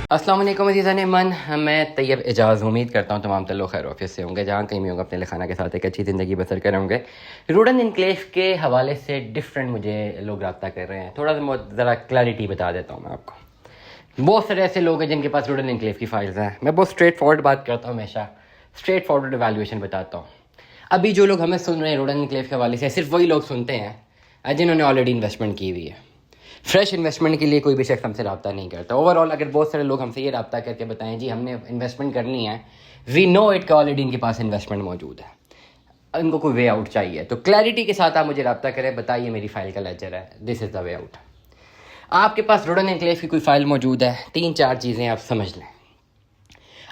अस्सलाम वालेकुम अज़ीज़ान मन, मैं तैयब एजाज़ उम्मीद करता हूँ तमाम तल्लो खैर ऑफिस से होंगे, जहाँ कहीं भी होंगे अपने खाना के साथ एक अच्छी ज़िंदगी बसर कर होंगे। रूडन इनक्लेव के हवाले से डिफरेंट मुझे लोग रब्ता कर रहे हैं, थोड़ा सा ज़रा क्लैरिटी बता देता हूँ मैं आपको। बहुत सारे ऐसे लोग हैं जिनके पास रूडन इनक्लेव की फ़ाइल्स हैं। मैं बहुत स्ट्रेट फॉरवर्ड बात करता हूँ, हमेशा स्ट्रेट फॉरवर्ड एवेल्यूएशन बताता हूँ। अभी जो लोग हमें सुन रहे हैं रूडन इनक्लेव के हवाले से, सिर्फ वही लोग सुनते हैं जिन्होंने ऑलरेडी इन्वेस्टमेंट की हुई है। फ्रेश इन्वेस्टमेंट के लिए कोई भी शख्स हमसे रब्ता नहीं करता। ओवरऑल अगर बहुत सारे लोग हमसे ये रब्ता करके बताएं जी हमने इन्वेस्टमेंट करनी है, वी नो इट का ऑलरेडी इनके पास इन्वेस्टमेंट मौजूद है, इनको कोई वे आउट चाहिए, तो क्लैरिटी के साथ आप मुझे रब्ता करें, बताइए मेरी फ़ाइल का लेजर है, this is the way out. आपके पास रूडन इनक्लेव की कोई फ़ाइल मौजूद है, 3-4 चीज़ें आप समझ लें।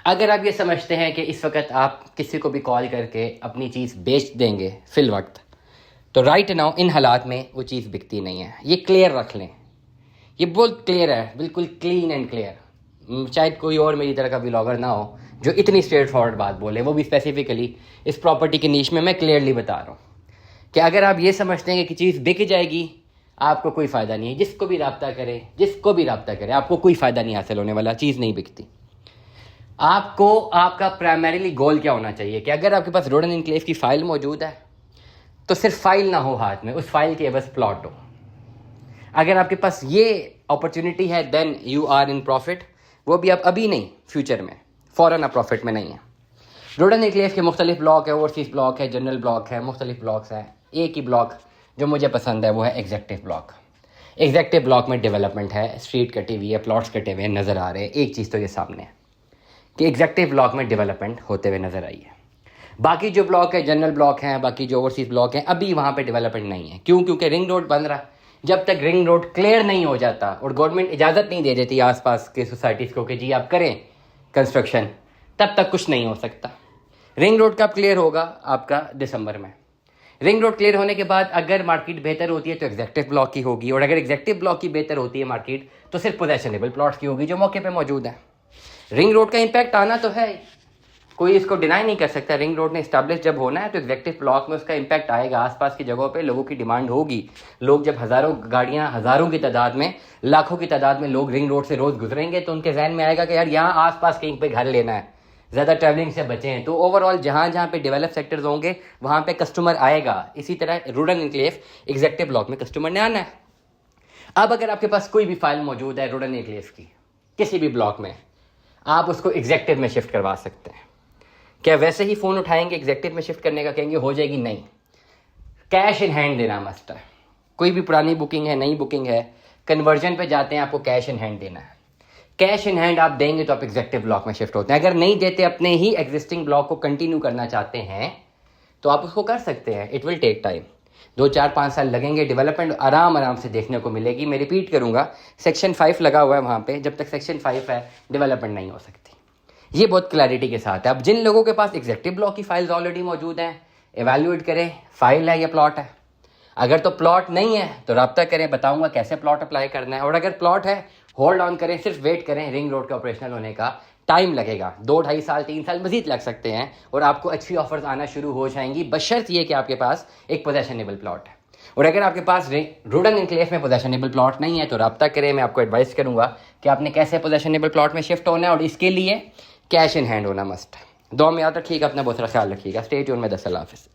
अगर आप ये समझते हैं कि इस वक्त आप किसी को भी कॉल करके अपनी चीज़ बेच देंगे फिल वक्त, तो राइट नाउ इन हालात में वो चीज़ बिकती नहीं है, ये क्लियर रख लें। ये बहुत क्लियर है, बिल्कुल क्लीन एंड क्लियर। शायद कोई और मेरी तरह का व्लॉगर ना हो जो इतनी स्ट्रेट फॉरवर्ड बात बोले, वो भी स्पेसिफिकली इस प्रॉपर्टी के नीश में। मैं क्लियरली बता रहा हूँ कि अगर आप ये समझते हैं कि चीज़ बिक जाएगी, आपको कोई फ़ायदा नहीं है। जिसको भी रब्ता करे आपको कोई फ़ायदा नहीं हासिल होने वाला, चीज़ नहीं बिकती। आपको आपका प्राइमरीली गोल क्या होना चाहिए कि अगर आपके पास रूडन इनक्लेव की फ़ाइल मौजूद है तो सिर्फ फाइल ना हो हाथ में, उस फाइल के बस प्लॉट हो। अगर आपके पास ये अपॉर्चुनिटी है then you are in profit, वो भी आप अभी नहीं, फ्यूचर में, फ़ौरन आप प्रॉफिट में नहीं है। रूडन इनक्लेव के मुख्तलिफ ब्लॉक है, ओवरसीज़ ब्लॉक है, जनरल ब्लॉक है, मुख्तलिफ ब्लॉक्स हैं। एक ही ब्लॉक जो मुझे पसंद है वो है एग्जेक्टिव ब्लॉक। एग्जेक्टिव ब्लॉक में डेवलपमेंट है, स्ट्रीट कटी हुई है, प्लॉट्स कटे हुए नज़र आ रहे हैं। एक चीज़ तो ये सामने है कि एग्जेक्टिव ब्लॉक में डेवलपमेंट होते हुए नज़र आई है। बाकी जो ब्लॉक है, जनरल ब्लॉक हैं, बाकी जो ओवरसीज़ ब्लॉक हैं, अभी वहाँ पे डेवलपमेंट नहीं है। क्यों? क्योंकि रिंग रोड बन रहा है। जब तक रिंग रोड क्लियर नहीं हो जाता और गवर्नमेंट इजाज़त नहीं दे देती आसपास के सोसाइटीज़ को कि जी आप करें कंस्ट्रक्शन, तब तक कुछ नहीं हो सकता। रिंग रोड कब क्लियर होगा? आपका दिसंबर में। रिंग रोड क्लियर होने के बाद अगर मार्केट बेहतर होती है तो एग्जेक्टिव ब्लॉक की होगी, और अगर एग्जेक्टिव ब्लॉक की बेहतर होती है मार्केट तो सिर्फ पोजेशनेबल प्लॉट्स की होगी जो मौके पर मौजूद है। रिंग रोड का इम्पैक्ट आना तो है, कोई इसको डिनाई नहीं कर सकता। रिंग रोड ने इस्टेब्लिश जब होना है तो एग्जेक्टिव ब्लॉक में उसका इम्पैक्ट आएगा। आसपास की जगहों पे लोगों की डिमांड होगी। लोग जब हज़ारों गाड़ियां, हज़ारों की तादाद में, लाखों की तादाद में लोग रिंग रोड से रोज़ गुजरेंगे तो उनके जहन में आएगा कि यार यहाँ आसपास कहीं पे घर लेना है, ज़्यादा ट्रैवलिंग से बचें। तो ओवरऑल जहाँ जहाँ पे डेवलप सेक्टर्स होंगे वहाँ पे कस्टमर आएगा। इसी तरह रूडन इनक्लेव एग्जेक्टिव ब्लॉक में कस्टमर ने आना है। अब अगर आपके पास कोई भी फाइल मौजूद है रूडन इनक्लेव की किसी भी ब्लॉक में, आप उसको एग्जेक्टिव में शिफ्ट करवा सकते हैं। क्या वैसे ही फ़ोन उठाएंगे एग्जेक्टिव में शिफ्ट करने का कहेंगे हो जाएगी? नहीं, कैश इन हैंड देना मस्ट है। कोई भी पुरानी बुकिंग है, नई बुकिंग है, कन्वर्जन पे जाते हैं, आपको कैश इन हैंड देना है। कैश इन हैंड आप देंगे तो आप एग्जेक्टिव ब्लॉक में शिफ्ट होते हैं। अगर नहीं देते, अपने ही एग्जिस्टिंग ब्लॉक को कंटिन्यू करना चाहते हैं तो आप उसको कर सकते हैं। इट विल टेक टाइम, 2-4-5 साल लगेंगे। डेवलपमेंट आराम से देखने को मिलेगी। मैं रिपीट करूंगा, सेक्शन 5 लगा हुआ है वहाँ पे। जब तक सेक्शन 5 है डेवलपमेंट नहीं हो सकती। ये बहुत क्लैरिटी के साथ है। अब जिन लोगों के पास एग्जेक्टिव ब्लॉक की फाइल्स ऑलरेडी मौजूद हैं, एवेल्युएट करें फाइल है या प्लॉट है। अगर तो प्लॉट नहीं है तो रब्ता करें, बताऊंगा कैसे प्लॉट अप्लाई करना है। और अगर प्लॉट है, होल्ड ऑन करें, सिर्फ वेट करें। रिंग रोड का ऑपरेशनल होने का टाइम लगेगा, 2-2.5 साल, 3 साल मजीद लग सकते हैं, और आपको अच्छी ऑफर्स आना शुरू हो जाएंगी, बशर्त ये कि आपके पास एक पोजेशनेबल प्लॉट है। और अगर आपके पास रूडन इनक्लेव में पोजेशनेबल प्लॉट नहीं है तो रब्ता करें। मैं आपको एडवाइस करूंगा कि आपने कैसे पोजेशनेबल प्लॉट में शिफ्ट होना है, और इसके लिए कैश इन हैंड होना मस्ट है। दुआ में याद रखिएगा, अपना बहुत सारा ख्याल रखिएगा। स्टे ट्यून में 10 अल्लाह हाफ़िज़।